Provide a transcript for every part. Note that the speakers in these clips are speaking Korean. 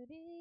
사람들이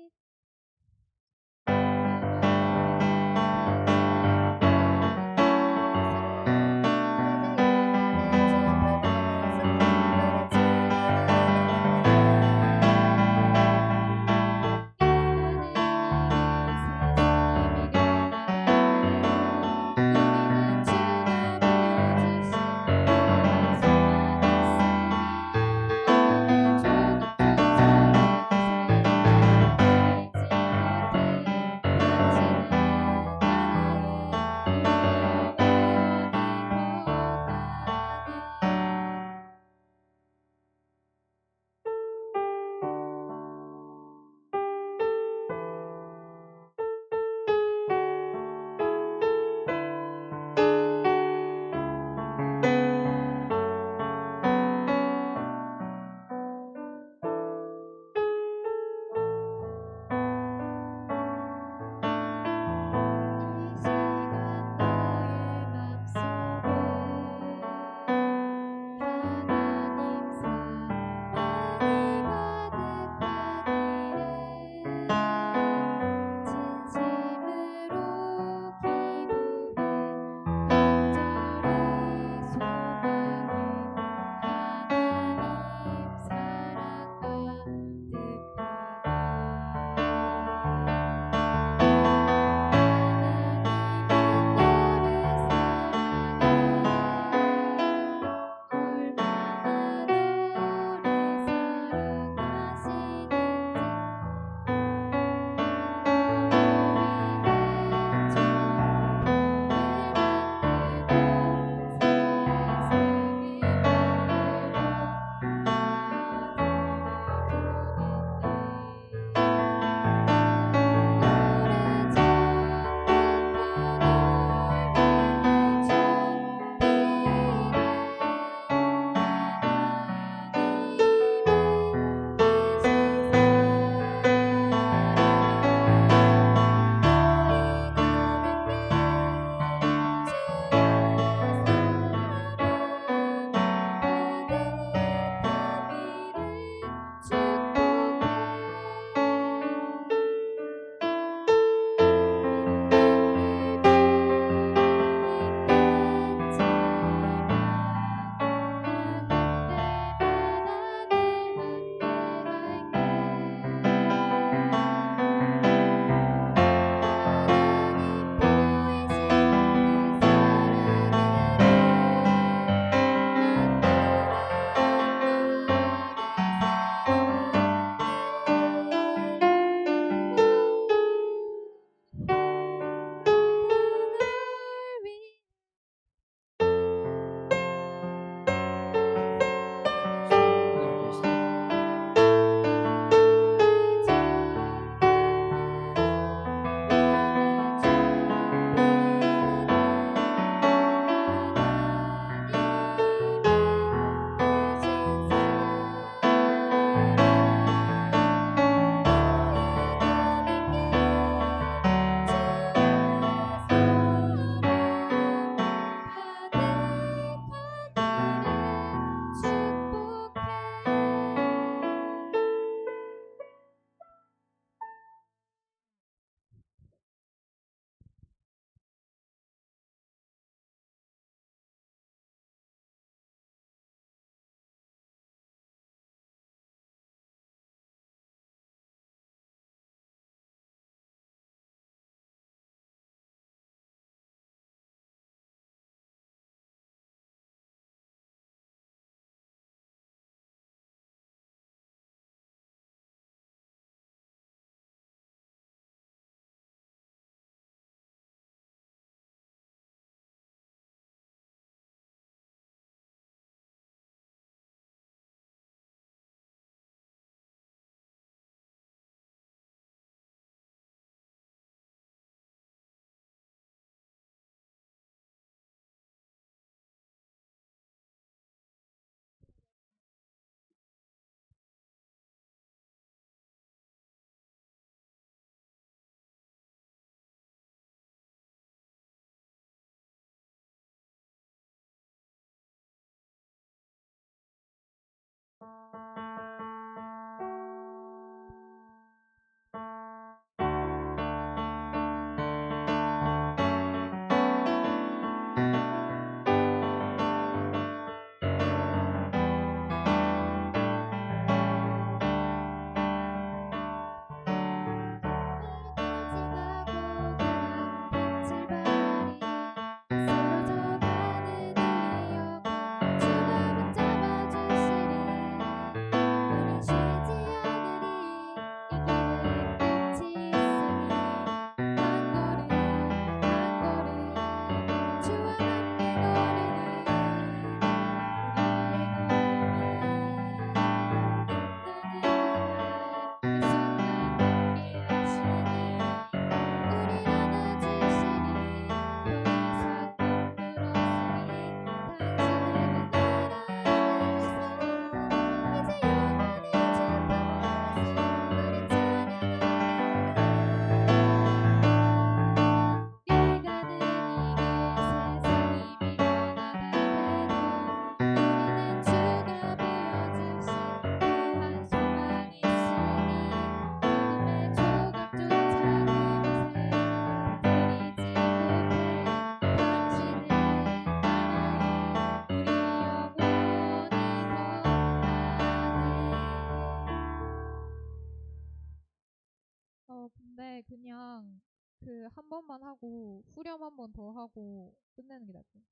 근데 그냥 그 한 번만 하고 후렴 한 번 더 하고 끝내는 게 나을 것 같아.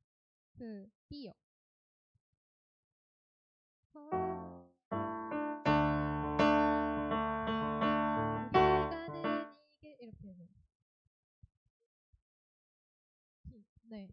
그 B요. 우리가는 이게 이렇게 해서 B. 네.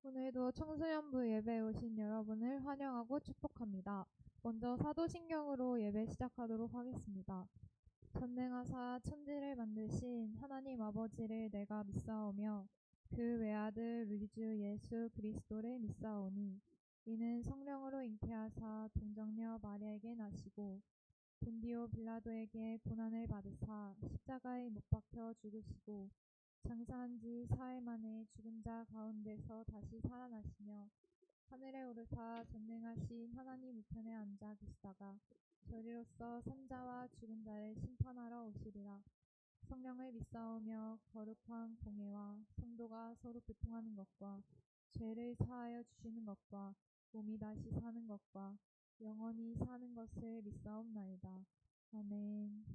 오늘도 청소년부 예배에 오신 여러분을 환영하고 축복합니다. 먼저 사도신경으로 예배 시작하도록 하겠습니다. 전능하사 천지를 만드신 하나님 아버지를 내가 믿사오며 그 외아들 우리 주 예수 그리스도를 믿사오니 이는 성령으로 잉태하사 동정녀 마리아에게 나시고 본디오 빌라도에게 고난을 받으사 십자가에 못 박혀 죽으시고 장사한 지 사흘 만에 죽은 자 가운데서 다시 살아나시며 하늘에 오르사 전능하신 하나님 우편에 앉아 계시다가 저리로서 산자와 죽은 자를 심판하러 오시리라. 성령을 믿사오며 거룩한 공예와 성도가 서로 교통하는 것과 죄를 사하여 주시는 것과 몸이 다시 사는 것과 영원히 사는 것을 믿사옵나이다. 아멘.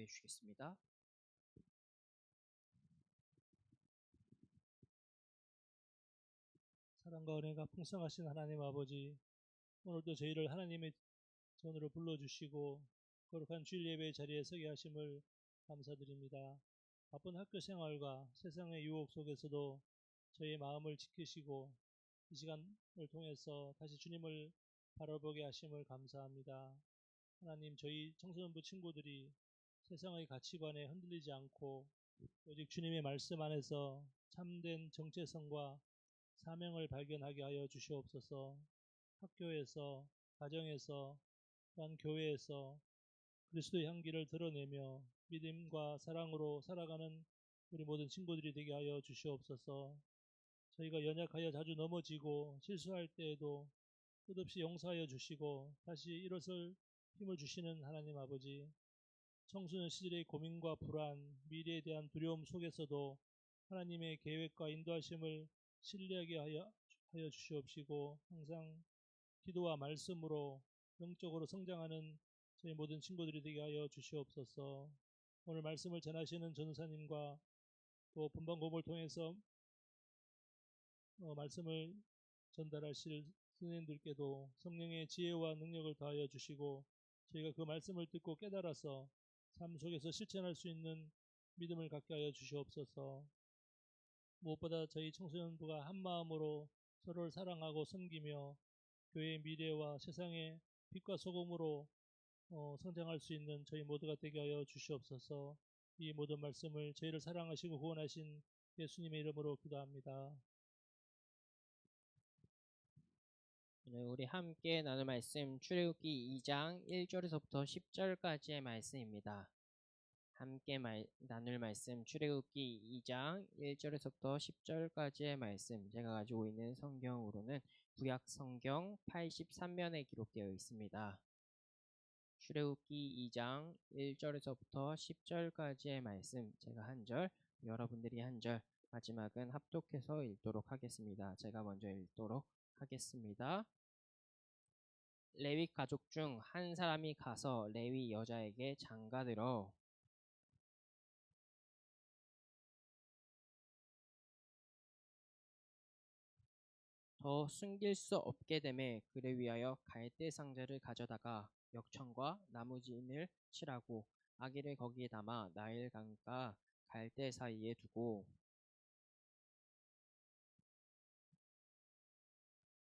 주시겠습니다. 사랑과 은혜가 풍성하신 하나님 아버지, 오늘도 저희를 하나님의 전으로 불러주시고 거룩한 주일 예배 자리에 서게 하심을 감사드립니다. 바쁜 학교 생활과 세상의 유혹 속에서도 저희의 마음을 지키시고 이 시간을 통해서 다시 주님을 바라보게 하심을 감사합니다. 하나님, 저희 청소년부 친구들이 세상의 가치관에 흔들리지 않고 오직 주님의 말씀 안에서 참된 정체성과 사명을 발견하게 하여 주시옵소서. 학교에서, 가정에서, 또한 교회에서 그리스도의 향기를 드러내며 믿음과 사랑으로 살아가는 우리 모든 친구들이 되게 하여 주시옵소서. 저희가 연약하여 자주 넘어지고 실수할 때에도 끝없이 용서하여 주시고 다시 일어설 힘을 주시는 하나님 아버지, 청소년 시절의 고민과 불안, 미래에 대한 두려움 속에서도 하나님의 계획과 인도하심을 신뢰하게 하여 주시옵시고 항상 기도와 말씀으로 영적으로 성장하는 저희 모든 친구들이 되게 하여 주시옵소서. 오늘 말씀을 전하시는 전우사님과 또 본방법을 통해서 말씀을 전달하실 선생님들께도 성령의 지혜와 능력을 더하여 주시고 저희가 그 말씀을 듣고 깨달아서 삶 속에서 실천할 수 있는 믿음을 갖게 하여 주시옵소서. 무엇보다 저희 청소년부가 한 마음으로 서로를 사랑하고 섬기며 교회의 미래와 세상의 빛과 소금으로 성장할 수 있는 저희 모두가 되게 하여 주시옵소서. 이 모든 말씀을 저희를 사랑하시고 구원하신 예수님의 이름으로 기도합니다. 오늘 우리 함께 나눌 말씀 출애굽기 2장 1절에서부터 10절까지의 말씀입니다. 함께 나눌 말씀 출애굽기 2장 1절에서부터 10절까지의 말씀, 제가 가지고 있는 성경으로는 구약 성경 83면에 기록되어 있습니다. 출애굽기 2장 1절에서부터 10절까지의 말씀, 제가 한 절, 여러분들이 한 절, 마지막은 합독해서 읽도록 하겠습니다. 제가 먼저 읽도록 하겠습니다. 레위 가족 중 한 사람이 가서 레위 여자에게 장가들어 더 숨길 수 없게 되매 그를 위하여 갈대 상자를 가져다가 역청과 나무진을 칠하고 아기를 거기에 담아 나일강과 갈대 사이에 두고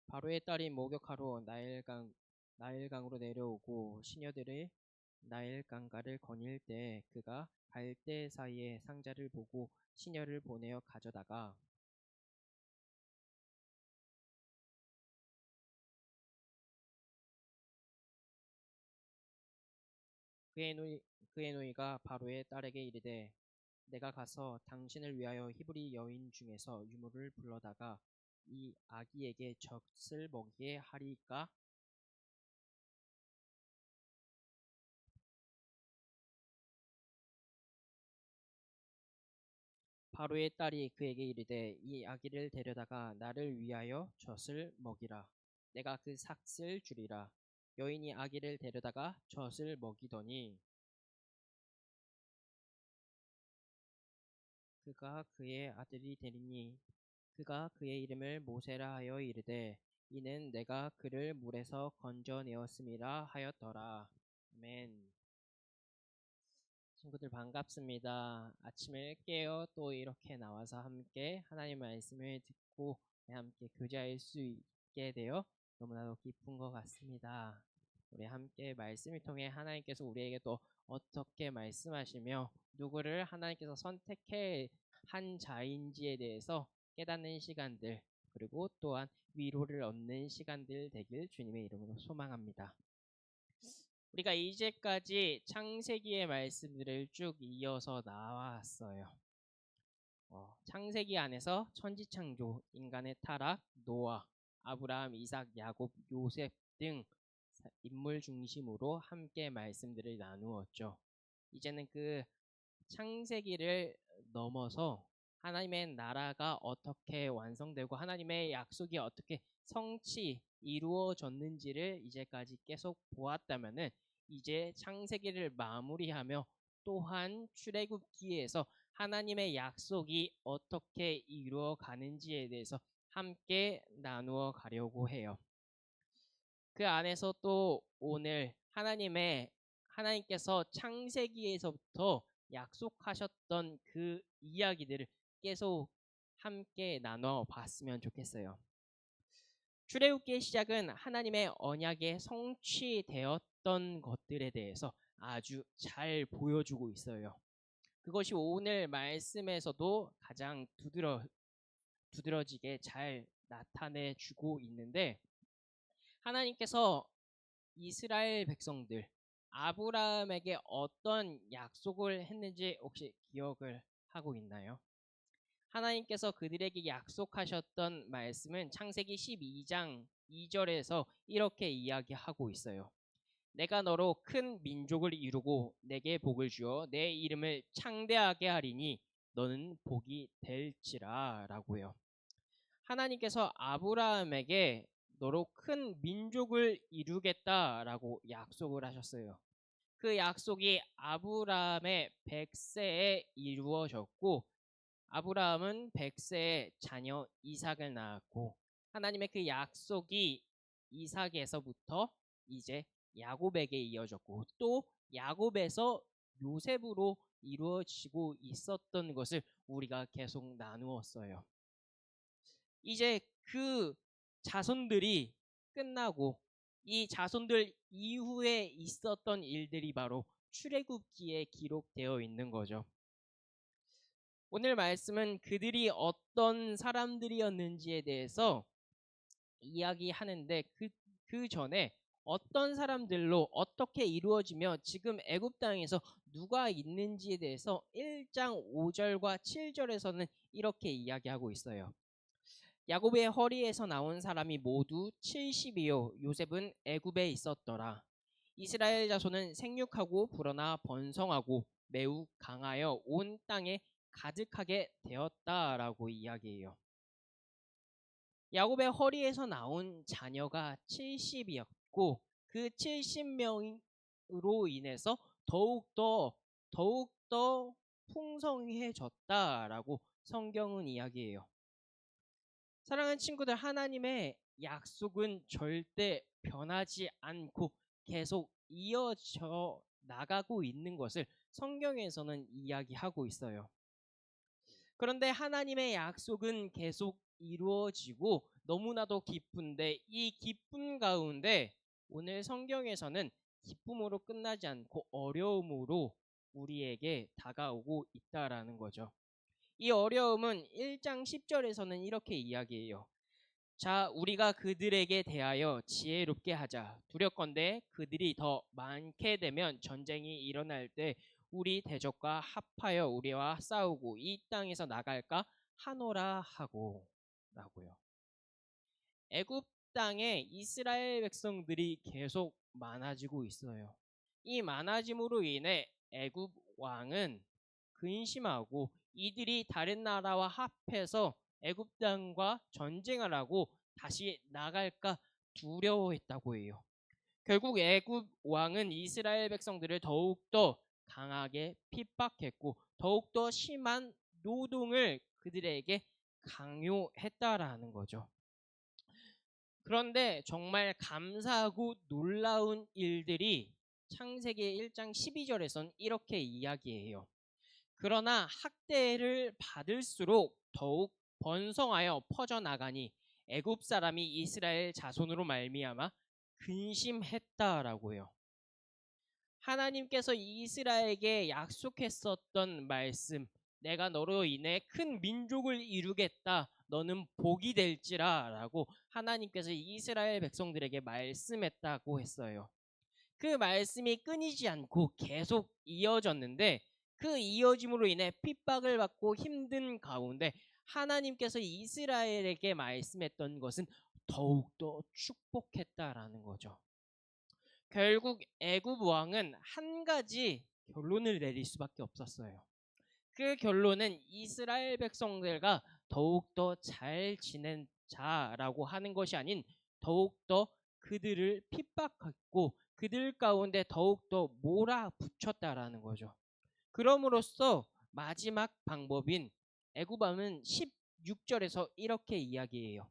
바로의 딸이 목욕하러 나일강으로 내려오고 시녀들이 나일강가를 거닐 때 그가 갈대 사이에 상자를 보고 시녀를 보내어 가져다가 그의 노이가 바로의 딸에게 이르되 내가 가서 당신을 위하여 히브리 여인 중에서 유모를 불러다가 이 아기에게 젖을 먹이게 하리까? 바로의 딸이 그에게 이르되 이 아기를 데려다가 나를 위하여 젖을 먹이라. 내가 그 삭을 주리라. 여인이 아기를 데려다가 젖을 먹이더니 그가 그의 아들이 되리니 그가 그의 이름을 모세라 하여 이르되 이는 내가 그를 물에서 건져내었음이라 하였더라. 아멘. 친구들 반갑습니다. 아침에 깨어 또 이렇게 나와서 함께 하나님 말씀을 듣고 함께 교제할 수 있게 되어 너무나도 기쁜 것 같습니다. 우리 함께 말씀을 통해 하나님께서 우리에게 또 어떻게 말씀하시며 누구를 하나님께서 선택해 한 자인지에 대해서 깨닫는 시간들, 그리고 또한 위로를 얻는 시간들 되길 주님의 이름으로 소망합니다. 우리가 이제까지 창세기의 말씀들을 쭉 이어서 나왔어요. 창세기 안에서 천지창조, 인간의 타락, 노아, 아브라함, 이삭, 야곱, 요셉 등 인물 중심으로 함께 말씀들을 나누었죠. 이제는 그 창세기를 넘어서 하나님의 나라가 어떻게 완성되고 하나님의 약속이 어떻게 성취 이루어졌는지를 이제까지 계속 보았다면은 이제 창세기를 마무리하며 또한 출애굽기에서 하나님의 약속이 어떻게 이루어 가는지에 대해서 함께 나누어 가려고 해요. 그 안에서 또 오늘 하나님께서 창세기에서부터 약속하셨던 그 이야기들을 계속 함께 나눠 봤으면 좋겠어요. 출애굽기의 시작은 하나님의 언약에 성취되었던 것들에 대해서 아주 잘 보여주고 있어요. 그것이 오늘 말씀에서도 가장 두드러지게 잘 나타내 주고 있는데, 하나님께서 이스라엘 백성들 아브라함에게 어떤 약속을 했는지 혹시 기억을 하고 있나요? 하나님께서 그들에게 약속하셨던 말씀은 창세기 12장 2절에서 이렇게 이야기하고 있어요. 내가 너로 큰 민족을 이루고 내게 복을 주어 내 이름을 창대하게 하리니 너는 복이 될지라 라고요. 하나님께서 아브라함에게 너로 큰 민족을 이루겠다라고 약속을 하셨어요. 그 약속이 아브라함의 100세에 이루어졌고, 아브라함은 100세에 자녀 이삭을 낳았고, 하나님의 그 약속이 이삭에서부터 이제 야곱에게 이어졌고, 또 야곱에서 요셉으로 이루어지고 있었던 것을 우리가 계속 나누었어요. 이제 그 자손들이 끝나고 이 자손들 이후에 있었던 일들이 바로 출애굽기에 기록되어 있는 거죠. 오늘 말씀은 그들이 어떤 사람들이었는지에 대해서 이야기하는데, 그 전에 어떤 사람들로 어떻게 이루어지며 지금 애굽 땅에서 누가 있는지에 대해서 1장 5절과 7절에서는 이렇게 이야기하고 있어요. 야곱의 허리에서 나온 사람이 모두 70이요 요셉은 애굽에 있었더라. 이스라엘 자손은 생육하고 불어나 번성하고 매우 강하여 온 땅에 가득하게 되었다라고 이야기해요. 야곱의 허리에서 나온 자녀가 70이었고 그 70명으로 인해서 더욱더 풍성해졌다라고 성경은 이야기해요. 사랑하는 친구들, 하나님의 약속은 절대 변하지 않고 계속 이어져 나가고 있는 것을 성경에서는 이야기하고 있어요. 그런데 하나님의 약속은 계속 이루어지고 너무나도 기쁜데, 이 기쁨 가운데 오늘 성경에서는 기쁨으로 끝나지 않고 어려움으로 우리에게 다가오고 있다라는 거죠. 이 어려움은 1장 10절에서는 이렇게 이야기해요. 자, 우리가 그들에게 대하여 지혜롭게 하자. 두렵건대 그들이 더 많게 되면 전쟁이 일어날 때 우리 대적과 합하여 우리와 싸우고 이 땅에서 나갈까 하노라 하고 라고요. 애굽 땅에 이스라엘 백성들이 계속 많아지고 있어요. 이 많아짐으로 인해 애굽 왕은 근심하고 이들이 다른 나라와 합해서 애굽 땅과 전쟁을 하고 다시 나갈까 두려워했다고 해요. 결국 애굽 왕은 이스라엘 백성들을 더욱더 강하게 핍박했고 더욱더 심한 노동을 그들에게 강요했다라는 거죠. 그런데 정말 감사하고 놀라운 일들이 창세기 1장 12절에선 이렇게 이야기해요. 그러나 학대를 받을수록 더욱 번성하여 퍼져나가니 애굽 사람이 이스라엘 자손으로 말미암아 근심했다라고요. 하나님께서 이스라엘에게 약속했었던 말씀, 내가 너로 인해 큰 민족을 이루겠다, 너는 복이 될지라 라고 하나님께서 이스라엘 백성들에게 말씀했다고 했어요. 그 말씀이 끊이지 않고 계속 이어졌는데, 그 이어짐으로 인해 핍박을 받고 힘든 가운데 하나님께서 이스라엘에게 말씀했던 것은 더욱더 축복했다라는 거죠. 결국 애굽 왕은 한 가지 결론을 내릴 수밖에 없었어요. 그 결론은 이스라엘 백성들과 더욱더 잘 지내자라고 하는 것이 아닌 더욱더 그들을 핍박했고 그들 가운데 더욱더 몰아붙였다라는 거죠. 그럼으로써 마지막 방법인 애굽왕은 16절에서 이렇게 이야기해요.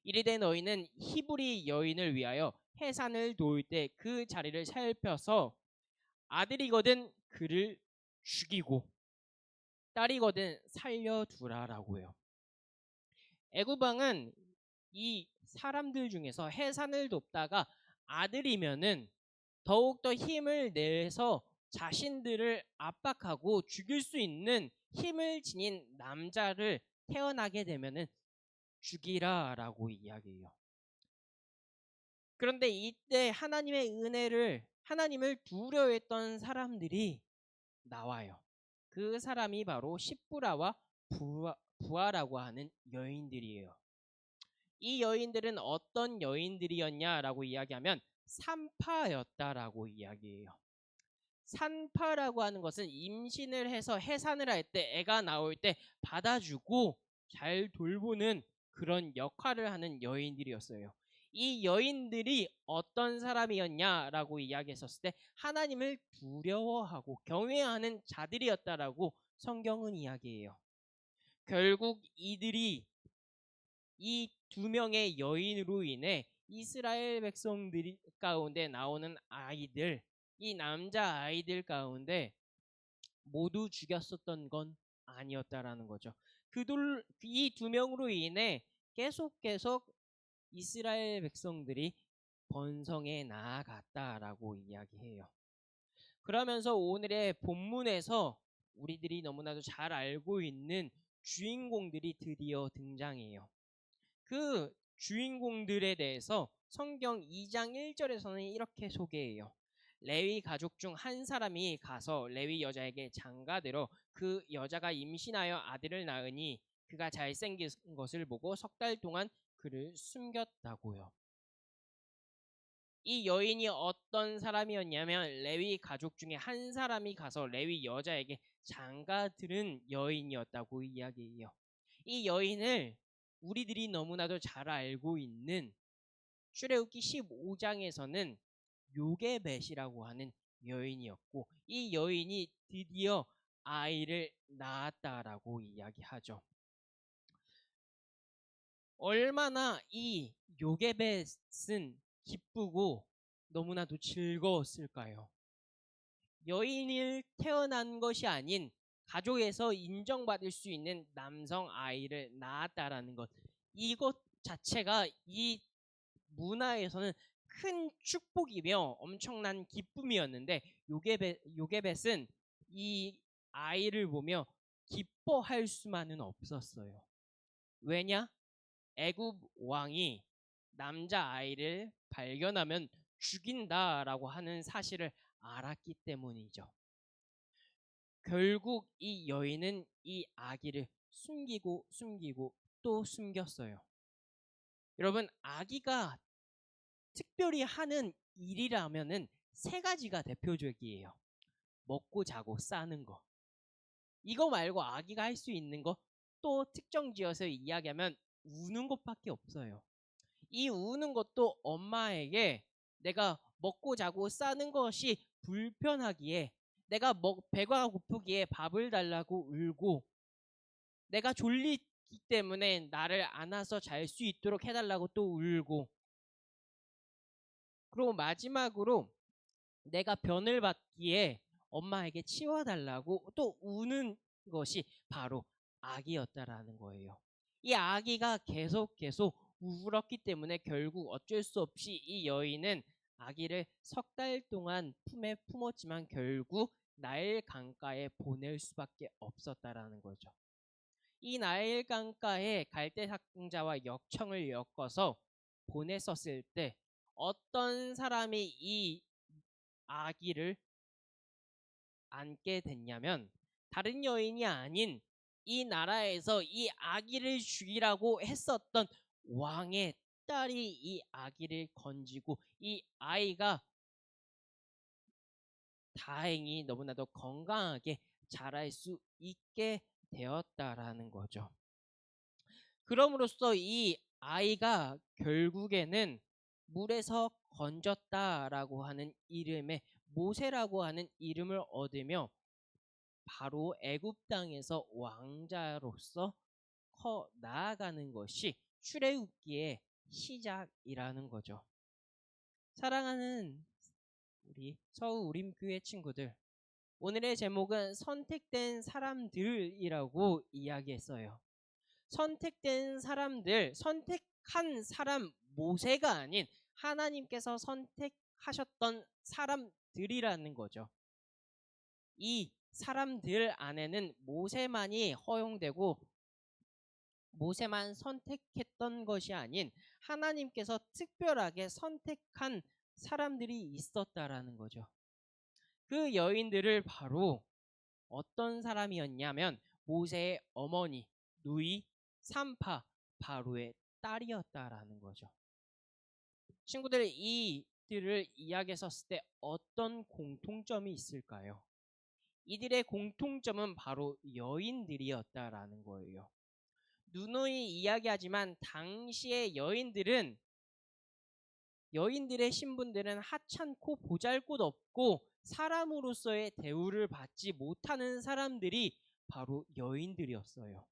이르되 너희는 히브리 여인을 위하여 해산을 도울 때 그 자리를 살펴서 아들이거든 그를 죽이고 딸이거든 살려두라라고요. 애굽왕은 이 사람들 중에서 해산을 돕다가 아들이면은 더욱더 힘을 내서 자신들을 압박하고 죽일 수 있는 힘을 지닌 남자를 태어나게 되면은 죽이라라고 이야기해요. 그런데 이때 하나님을 두려워했던 사람들이 나와요. 그 사람이 바로 십부라와 부하라고 하는 여인들이에요. 이 여인들은 어떤 여인들이었냐라고 이야기하면 산파였다라고 이야기해요. 산파라고 하는 것은 임신을 해서 해산을 할 때 애가 나올 때 받아주고 잘 돌보는 그런 역할을 하는 여인들이었어요. 이 여인들이 어떤 사람이었냐라고 이야기했었을 때 하나님을 두려워하고 경외하는 자들이었다라고 성경은 이야기해요. 결국 이들이 이 두 명의 여인으로 인해 이스라엘 백성들 가운데 나오는 아이들, 이 남자 아이들 가운데 모두 죽였었던 건 아니었다라는 거죠. 이 두 명으로 인해 계속 이스라엘 백성들이 번성해 나아갔다라고 이야기해요. 그러면서 오늘의 본문에서 우리들이 너무나도 잘 알고 있는 주인공들이 드디어 등장해요. 그 주인공들에 대해서 성경 2장 1절에서는 이렇게 소개해요. 레위 가족 중 한 사람이 가서 레위 여자에게 장가들어 그 여자가 임신하여 아들을 낳으니 그가 잘생긴 것을 보고 석 달 동안 그를 숨겼다고요. 이 여인이 어떤 사람이었냐면 레위 가족 중에 한 사람이 가서 레위 여자에게 장가들은 여인이었다고 이야기해요. 이 여인을 우리들이 너무나도 잘 알고 있는 출애굽기 15장에서는 요게벳이라고 하는 여인이었고 이 여인이 드디어 아이를 낳았다라고 이야기하죠. 얼마나 이 요게벳은 기쁘고 너무나도 즐거웠을까요? 여인을 태어난 것이 아닌 가족에서 인정받을 수 있는 남성 아이를 낳았다라는 것, 이것 자체가 이 문화에서는 큰 축복이며 엄청난 기쁨이었는데 요게벳은 이 아이를 보며 기뻐할 수만은 없었어요. 왜냐? 애굽 왕이 남자 아이를 발견하면 죽인다라고 하는 사실을 알았기 때문이죠. 결국 이 여인은 이 아기를 숨기고 또 숨겼어요. 여러분, 아기가 특별히 하는 일이라면은 세 가지가 대표적이에요. 먹고 자고 싸는 거. 이거 말고 아기가 할 수 있는 거 또 특정 지어서 이야기하면 우는 것밖에 없어요. 이 우는 것도 엄마에게 내가 먹고 자고 싸는 것이 불편하기에 내가 배가 고프기에 밥을 달라고 울고 내가 졸리기 때문에 나를 안아서 잘 수 있도록 해달라고 또 울고 그리고 마지막으로 내가 변을 받기에 엄마에게 치워달라고 또 우는 것이 바로 아기였다라는 거예요. 이 아기가 계속 울었기 때문에 결국 어쩔 수 없이 이 여인은 아기를 석 달 동안 품에 품었지만 결국 나일 강가에 보낼 수밖에 없었다라는 거죠. 이 나일 강가에 갈대 상자와 역청을 엮어서 보냈었을 때 어떤 사람이 이 아기를 안게 됐냐면 다른 여인이 아닌 이 나라에서 이 아기를 죽이라고 했었던 왕의 딸이 이 아기를 건지고 이 아이가 다행히 너무나도 건강하게 자랄 수 있게 되었다라는 거죠. 그럼으로써 이 아이가 결국에는 물에서 건졌다라고 하는 이름의 모세라고 하는 이름을 얻으며 바로 애굽 땅에서 왕자로서 커 나아가는 것이 출애굽기의 시작이라는 거죠. 사랑하는 우리 서울우림교회 친구들, 오늘의 제목은 선택된 사람들이라고 이야기했어요. 선택된 사람들, 선택한 사람 모세가 아닌 하나님께서 선택하셨던 사람들이라는 거죠. 이 사람들 안에는 모세만이 허용되고 모세만 선택했던 것이 아닌 하나님께서 특별하게 선택한 사람들이 있었다라는 거죠. 그 여인들을 바로 어떤 사람이었냐면 모세의 어머니 누이 산파 바로의 딸이었다라는 거죠. 친구들, 이들을 이야기했을 때 어떤 공통점이 있을까요? 이들의 공통점은 바로 여인들이었다라는 거예요. 누누이 이야기하지만 당시의 여인들의 신분들은 하찮고 보잘것없고 사람으로서의 대우를 받지 못하는 사람들이 바로 여인들이었어요.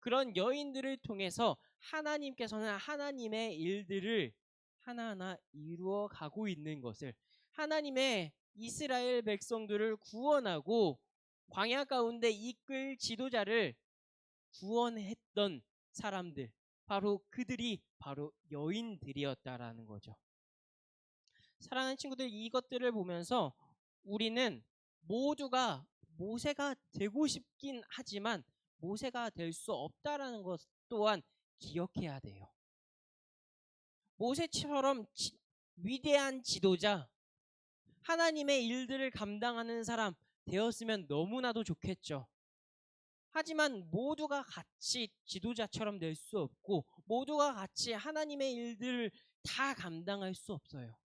그런 여인들을 통해서 하나님께서는 하나님의 일들을 하나하나 이루어 가고 있는 것을, 하나님의 이스라엘 백성들을 구원하고 광야 가운데 이끌 지도자를 구원했던 사람들, 바로 그들이 바로 여인들이었다라는 거죠. 사랑하는 친구들, 이것들을 보면서 우리는 모두가 모세가 되고 싶긴 하지만 모세가 될 수 없다라는 것 또한 기억해야 돼요. 모세처럼 위대한 지도자, 하나님의 일들을 감당하는 사람 되었으면 너무나도 좋겠죠. 하지만 모두가 같이 지도자처럼 될 수 없고 모두가 같이 하나님의 일들을 다 감당할 수 없어요.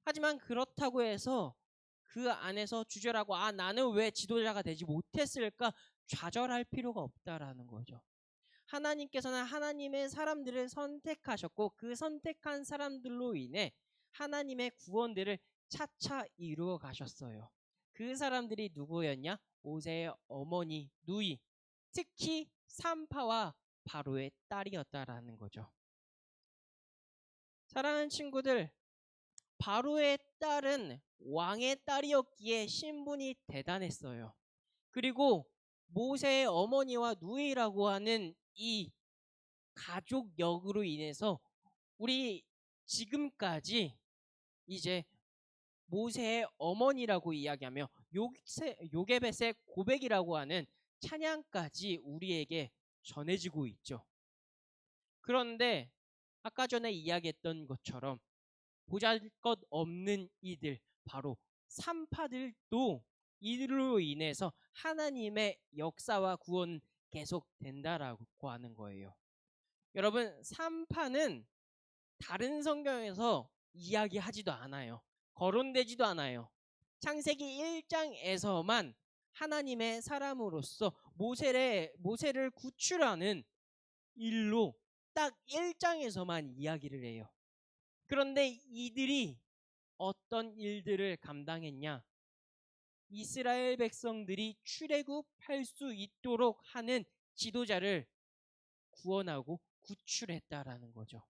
하지만 그렇다고 해서 그 안에서 주저하고 나는 왜 지도자가 되지 못했을까 좌절할 필요가 없다라는 거죠. 하나님께서는 하나님의 사람들을 선택하셨고 그 선택한 사람들로 인해 하나님의 구원들을 차차 이루어 가셨어요. 그 사람들이 누구였냐? 모세의 어머니 누이, 특히 산파와 바로의 딸이었다라는 거죠. 사랑하는 친구들, 바로의 딸은 왕의 딸이었기에 신분이 대단했어요. 그리고 모세의 어머니와 누이라고 하는 이 가족력으로 인해서 우리 지금까지 이제 모세의 어머니라고 이야기하며 요게벳의 고백이라고 하는 찬양까지 우리에게 전해지고 있죠. 그런데 아까 전에 이야기했던 것처럼 보잘것없는 이들, 바로 산파들도 이들로 인해서 하나님의 역사와 구원은 계속된다라고 하는 거예요. 여러분, 산파는 다른 성경에서 이야기하지도 않아요. 거론되지도 않아요. 창세기 1장에서만 하나님의 사람으로서 모세를 구출하는 일로 딱 1장에서만 이야기를 해요. 그런데 이들이 어떤 일들을 감당했냐? 이스라엘 백성들이 출애굽할 수 있도록 하는 지도자를 구원하고 구출했다라는 거죠.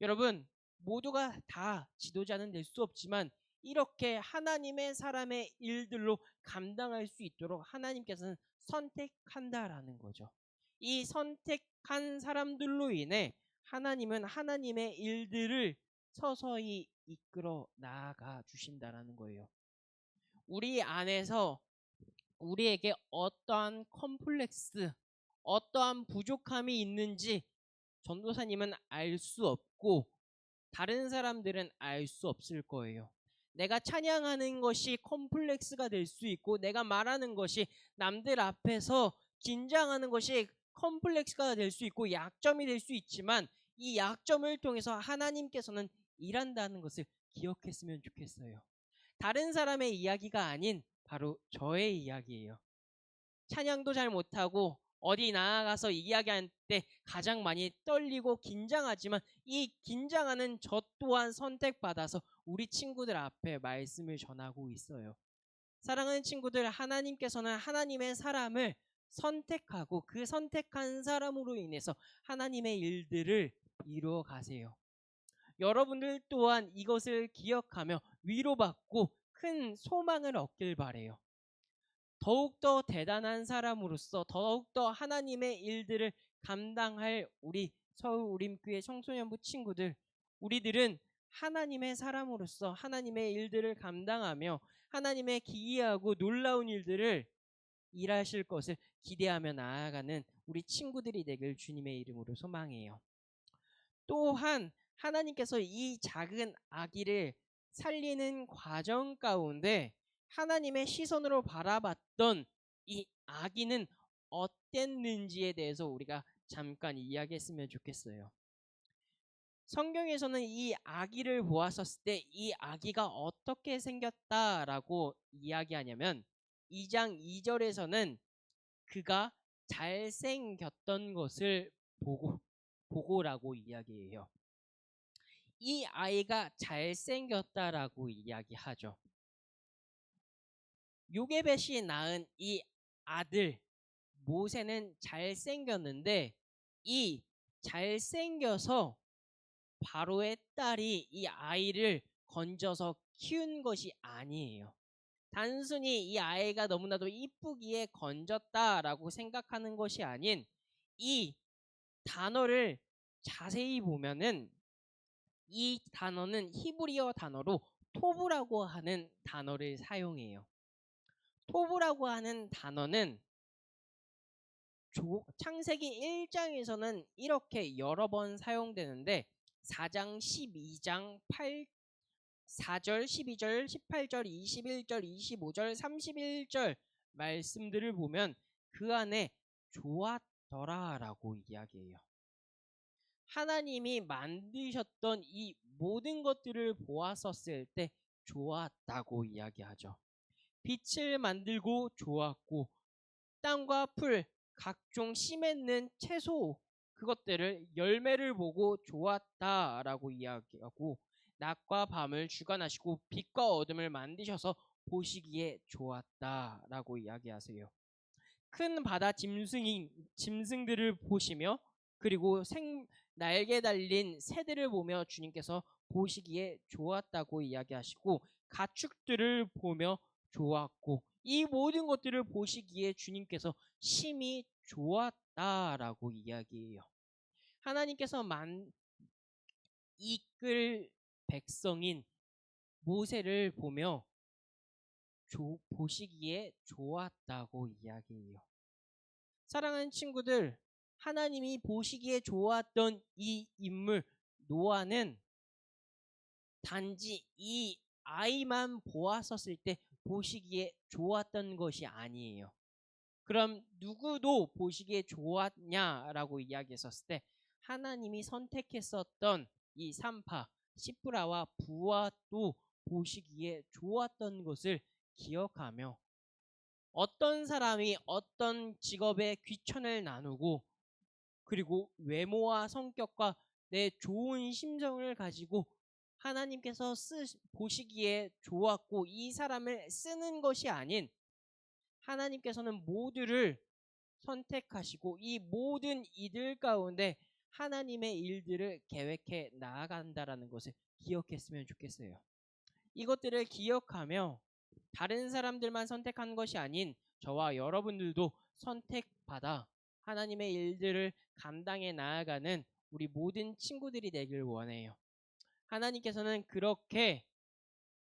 여러분, 모두가 다 지도자는 될 수 없지만 이렇게 하나님의 사람의 일들로 감당할 수 있도록 하나님께서는 선택한다라는 거죠. 이 선택한 사람들로 인해 하나님은 하나님의 일들을 서서히 이끌어 나아가 주신다라는 거예요. 우리 안에서 우리에게 어떠한 컴플렉스, 어떠한 부족함이 있는지 전도사님은 알 수 없고 다른 사람들은 알 수 없을 거예요. 내가 찬양하는 것이 컴플렉스가 될 수 있고 내가 말하는 것이 남들 앞에서 긴장하는 것이 컴플렉스가 될 수 있고 약점이 될 수 있지만 이 약점을 통해서 하나님께서는 일한다는 것을 기억했으면 좋겠어요. 다른 사람의 이야기가 아닌 바로 저의 이야기예요. 찬양도 잘 못하고 어디 나아가서 이야기할 때 가장 많이 떨리고 긴장하지만 이 긴장하는 저 또한 선택받아서 우리 친구들 앞에 말씀을 전하고 있어요. 사랑하는 친구들, 하나님께서는 하나님의 사람을 선택하고 그 선택한 사람으로 인해서 하나님의 일들을 이루어 가세요. 여러분들 또한 이것을 기억하며 위로받고 큰 소망을 얻길 바래요. 더욱더 대단한 사람으로서 더욱더 하나님의 일들을 감당할 우리 서울우림교회 청소년부 친구들, 우리들은 하나님의 사람으로서 하나님의 일들을 감당하며 하나님의 기이하고 놀라운 일들을 일하실 것을 기대하며 나아가는 우리 친구들이 되길 주님의 이름으로 소망해요. 또한 하나님께서 이 작은 아기를 살리는 과정 가운데 하나님의 시선으로 바라봤던 이 아기는 어땠는지에 대해서 우리가 잠깐 이야기했으면 좋겠어요. 성경에서는 이 아기를 보았었을 때 이 아기가 어떻게 생겼다라고 이야기하냐면 2장 2절에서는 그가 잘생겼던 것을 보고라고 이야기해요. 이 아이가 잘생겼다라고 이야기하죠. 요게벳이 낳은 이 아들 모세는 잘생겼는데 이 잘생겨서 바로의 딸이 이 아이를 건져서 키운 것이 아니에요. 단순히 이 아이가 너무나도 이쁘기에 건졌다라고 생각하는 것이 아닌 이 단어를 자세히 보면은 이 단어는 히브리어 단어로 토브라고 하는 단어를 사용해요. 토브라고 하는 단어는 창세기 1장에서는 이렇게 여러 번 사용되는데 4장, 12장, 4절, 12절, 18절, 21절, 25절, 31절 말씀들을 보면 그 안에 좋았더라라고 이야기해요. 하나님이 만드셨던 이 모든 것들을 보았었을 때 좋았다고 이야기하죠. 빛을 만들고 좋았고 땅과 풀, 각종 씨 맺는 채소 그것들을 열매를 보고 좋았다라고 이야기하고 낮과 밤을 주관하시고 빛과 어둠을 만드셔서 보시기에 좋았다라고 이야기하세요. 큰 바다 짐승들을 보시며 그리고 날개 달린 새들을 보며 주님께서 보시기에 좋았다고 이야기하시고 가축들을 보며 좋았고 이 모든 것들을 보시기에 주님께서 심히 좋았다라고 이야기해요. 하나님께서 이끌 백성인 모세를 보며 보시기에 좋았다고 이야기해요. 사랑하는 친구들, 하나님이 보시기에 좋았던 이 인물 노아는 단지 이 아이만 보았었을 때 보시기에 좋았던 것이 아니에요. 그럼 누구도 보시기에 좋았냐라고 이야기했었을 때 하나님이 선택했었던 이 산파 시프라와 부와도 보시기에 좋았던 것을 기억하며 어떤 사람이 어떤 직업에 귀천을 나누고 그리고 외모와 성격과 내 좋은 심정을 가지고 하나님께서 보시기에 좋았고 이 사람을 쓰는 것이 아닌 하나님께서는 모두를 선택하시고 이 모든 이들 가운데 하나님의 일들을 계획해 나아간다라는 것을 기억했으면 좋겠어요. 이것들을 기억하며 다른 사람들만 선택한 것이 아닌 저와 여러분들도 선택받아 하나님의 일들을 감당해 나아가는 우리 모든 친구들이 되길 원해요. 하나님께서는 그렇게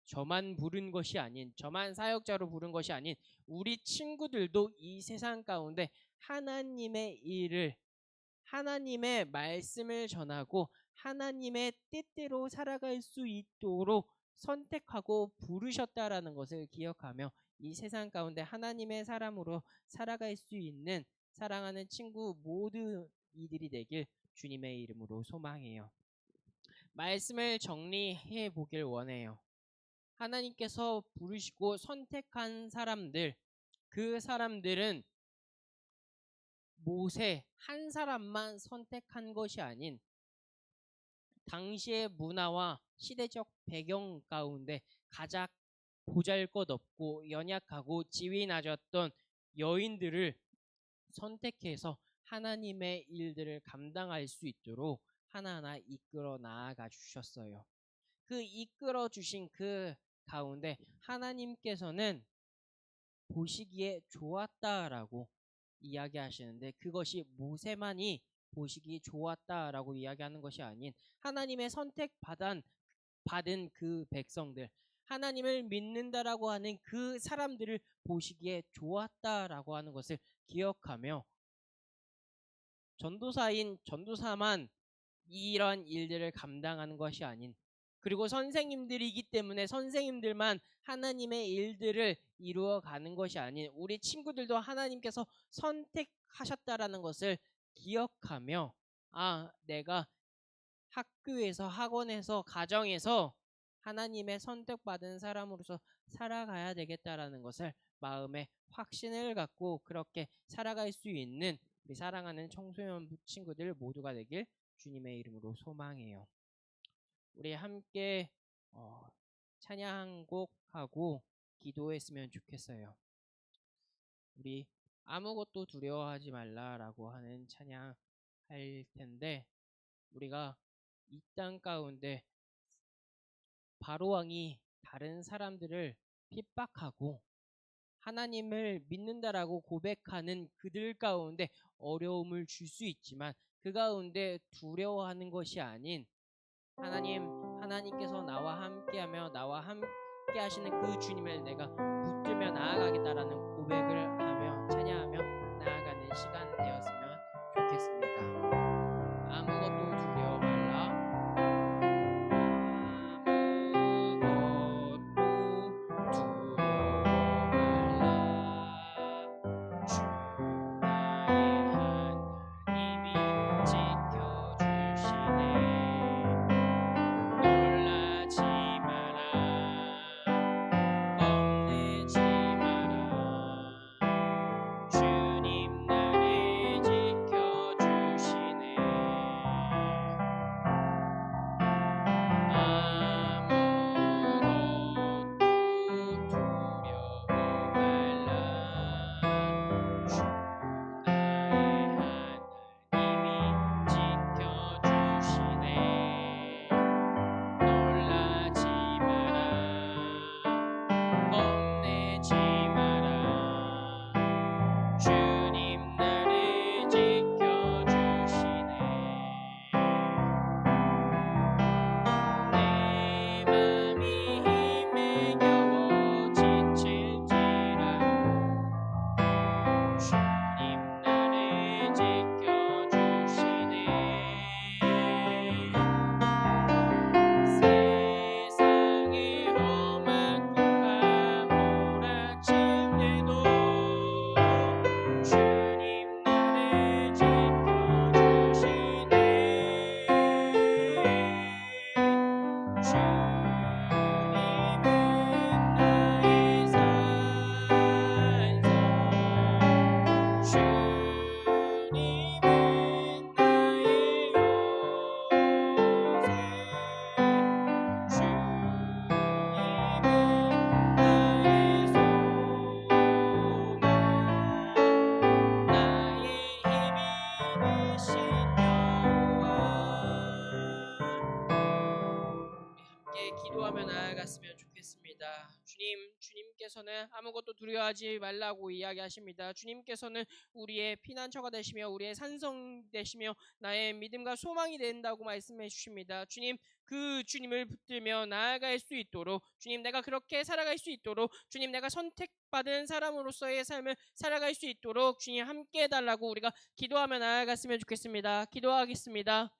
저만 부른 것이 아닌 저만 사역자로 부른 것이 아닌 우리 친구들도 이 세상 가운데 하나님의 일을 하나님의 말씀을 전하고 하나님의 뜻대로 살아갈 수 있도록 선택하고 부르셨다라는 것을 기억하며 이 세상 가운데 하나님의 사람으로 살아갈 수 있는 사랑하는 친구 모두 이들이 되길 주님의 이름으로 소망해요. 말씀을 정리해 보길 원해요. 하나님께서 부르시고 선택한 사람들, 그 사람들은 모세 한 사람만 선택한 것이 아닌 당시의 문화와 시대적 배경 가운데 가장 보잘것없고 연약하고 지위 낮았던 여인들을 선택해서 하나님의 일들을 감당할 수 있도록 하나하나 이끌어 나아가 주셨어요. 그 이끌어 주신 그 가운데 하나님께서는 보시기에 좋았다라고 이야기하시는데, 그것이 모세만이 보시기 좋았다라고 이야기하는 것이 아닌 하나님의 선택받은 그 백성들, 하나님을 믿는다라고 하는 그 사람들을 보시기에 좋았다라고 하는 것을 기억하며, 전도사만 이러한 일들을 감당하는 것이 아닌, 그리고 선생님들이기 때문에 선생님들만 하나님의 일들을 이루어가는 것이 아닌 우리 친구들도 하나님께서 선택하셨다라는 것을 기억하며, 내가 학교에서, 학원에서, 가정에서 하나님의 선택받은 사람으로서 살아가야 되겠다라는 것을 마음에 확신을 갖고 그렇게 살아갈 수 있는 우리 사랑하는 청소년 친구들 모두가 되길 주님의 이름으로 소망해요. 우리 함께 찬양 한 곡 하고 기도했으면 좋겠어요. 우리 아무것도 두려워하지 말라라고 하는 찬양 할 텐데, 우리가 이 땅 가운데 바로왕이 다른 사람들을 핍박하고 하나님을 믿는다라고 고백하는 그들 가운데 어려움을 줄 수 있지만, 그 가운데 두려워하는 것이 아닌 하나님께서 나와 함께하며 나와 함께 하시는 그 주님을 내가 붙들며 나아가겠다라는 고백을 하며 찬양하며 나아가는 시간 되었으면 좋겠습니다. 아무것도 두려워 말라. 기도하며 나아갔으면 좋겠습니다. 주님께서는 아무것도 두려워하지 말라고 이야기하십니다. 주님께서는 우리의 피난처가 되시며 우리의 산성 되시며 나의 믿음과 소망이 된다고 말씀해 주십니다. 주님, 그 주님을 붙들며 나아갈 수 있도록, 주님, 내가 그렇게 살아갈 수 있도록, 주님, 내가 선택받은 사람으로서의 삶을 살아갈 수 있도록 주님 함께 해달라고 우리가 기도하며 나아갔으면 좋겠습니다. 기도하겠습니다.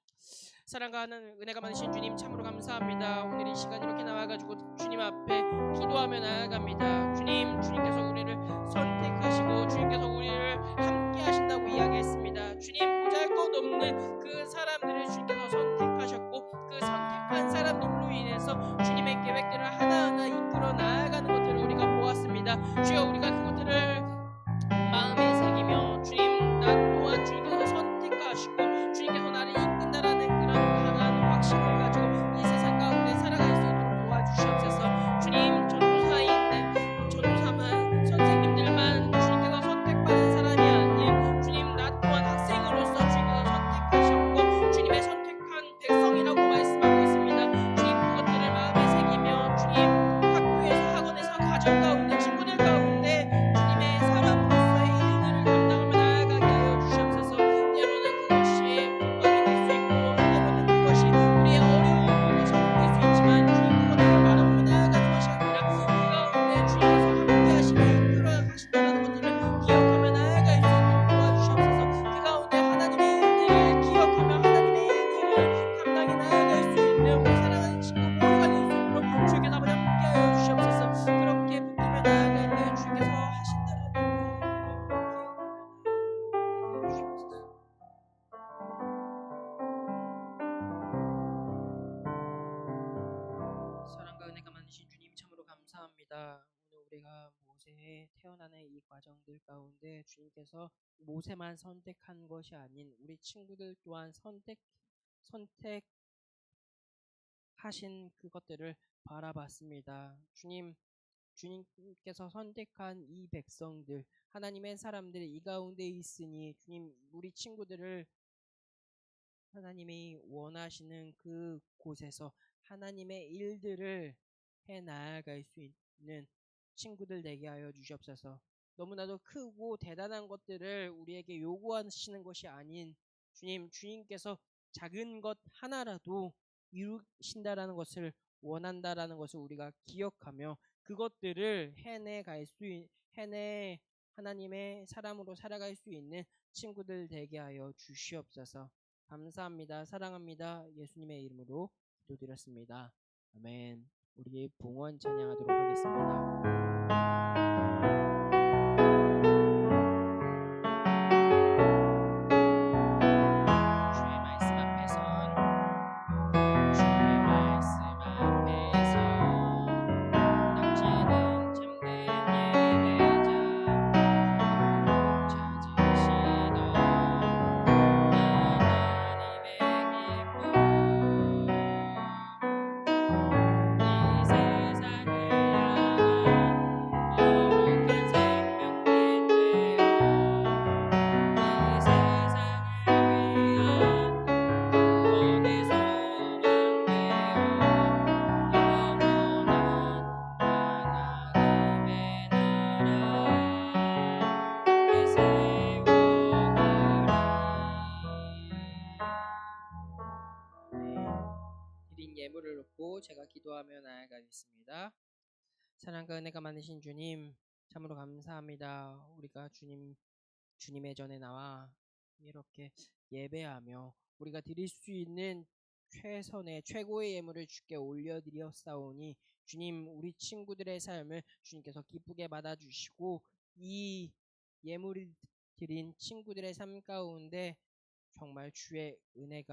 사랑과 은혜가 많으신 주님, 참으로 감사합니다. 오늘 이 시간 이렇게 나와가지고 주님 앞에 기도하며 나아갑니다. 주님께서 우리를 선택하시고 주님께서 우리를 함께 하신다고 이야기했습니다. 주님, 보잘것없는 그 사람들을 주님께서 선택하셨고 그 선택한 사람들로 인해서 주님의 계획들을 하나하나 이끌어 나아가는 것들을 우리가 보았습니다. 주여, 우리가 그것들을 마음에 새기며 주님, 나 또한 주님께서 선택하시고 주님께서 나를 이끈다라는 그런 강한 확신을 가지고 이 세상 가운데 살아갈 수 있도록 도와주시옵소서. 주님, 전도사인 감사합니다. 오늘 우리가 모세에 태어나는 이 과정들 가운데 주님께서 모세만 선택한 것이 아닌 우리 친구들 또한 선택하신 그것들을 바라봤습니다. 주님께서 선택한 이 백성들, 하나님의 사람들이 이 가운데 있으니 주님 우리 친구들을 하나님이 원하시는 그 곳에서 하나님의 일들을 해 나아갈 수 있는 친구들 되게 하여 주시옵소서. 너무나도 크고 대단한 것들을 우리에게 요구하시는 것이 아닌 주님께서 작은 것 하나라도 이루신다라는 것을 원한다라는 것을 우리가 기억하며 그것들을 해내 하나님의 사람으로 살아갈 수 있는 친구들 되게 하여 주시옵소서. 감사합니다. 사랑합니다. 예수님의 이름으로 기도드렸습니다. 아멘. 우리 봉헌 찬양하도록 하겠습니다. 주의 말씀 앞에선 낙지는 참된 예배자 찾으시던 하나님의 기쁨 이 세상을 향한 거룩한 생명빛 되어 이 세상을 위한 구원의 소망 되어 영원한 하나님의 나라 함께 세워가리. 드린 예물을 놓고 제가 기도하며 나아가겠습니다. 사랑과 은혜가 많으신 주님, 참으로 감사합니다. 우리가 주님의 전에 나와 이렇게 예배하며 우리가 드릴 수 있는 최선의 최고의 예물을 주께 올려드렸사오니 주님 우리 친구들의 삶을 주님께서 기쁘게 받아주시고 이 예물을 드린 친구들의 삶 가운데 정말 주의 은혜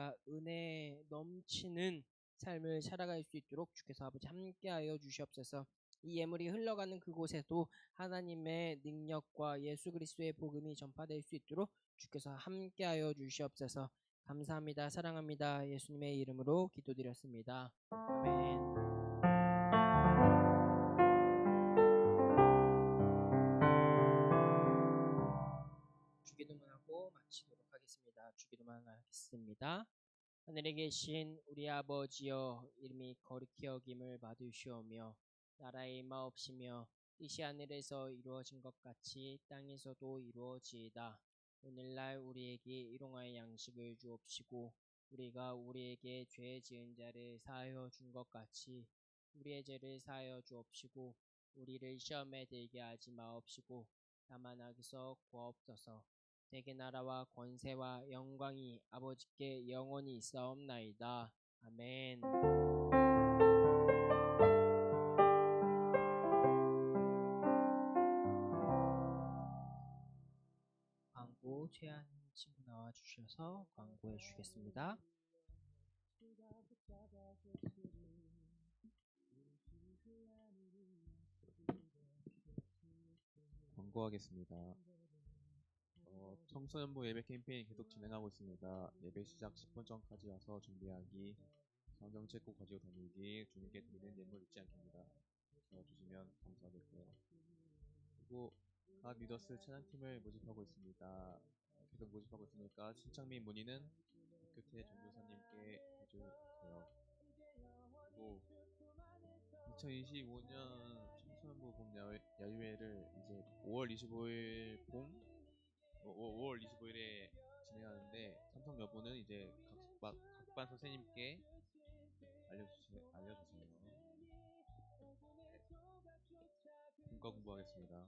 넘치는 삶을 살아갈 수 있도록 주께서 아버지 함께하여 주시옵소서. 이 예물이 흘러가는 그곳에도 하나님의 능력과 예수 그리스도의 복음이 전파될 수 있도록 주께서 함께하여 주시옵소서. 감사합니다. 사랑합니다. 예수님의 이름으로 기도드렸습니다. 아멘. 주기도만 하고 마치도록 하겠습니다. 주기도만 하겠습니다. 하늘에 계신 우리 아버지여, 이름이 거룩히 여김을 받으시오며 나라의 임하옵시며 뜻이 하늘에서 이루어진 것 같이 땅에서도 이루어지이다. 오늘날 우리에게 일용할 양식을 주옵시고 우리가 우리에게 죄 지은 자를 사하여 준 것 같이 우리의 죄를 사하여 주옵시고 우리를 시험에 들게 하지 마옵시고 다만 악에서 구하옵소서. 내게 나라와 권세와 영광이 아버지께 영원히 있사옵나이다. 아멘. 광고 최한 친구 나와 주셔서 광고해 주시겠습니다. 광고하겠습니다. 청소년부 예배 캠페인 계속 진행하고 있습니다. 예배 시작 10분 전까지 와서 준비하기, 성경 책고 가지고 다니기, 주님께 드리는 예물 잊지 않기입니다. 도와주시면 감사하겠고요. 그리고 갓 리더스 찬양팀을 모집하고 있습니다. 계속 모집하고 있으니까 신청 및 문의는 교태 전도사님께 해주세요. 그리고 2025년 청소년부 봄 야유회를 이제 5월 25일에 진행하는데 참석 여부는 이제 각 반 선생님께 알려주세요. 분과 공부하겠습니다.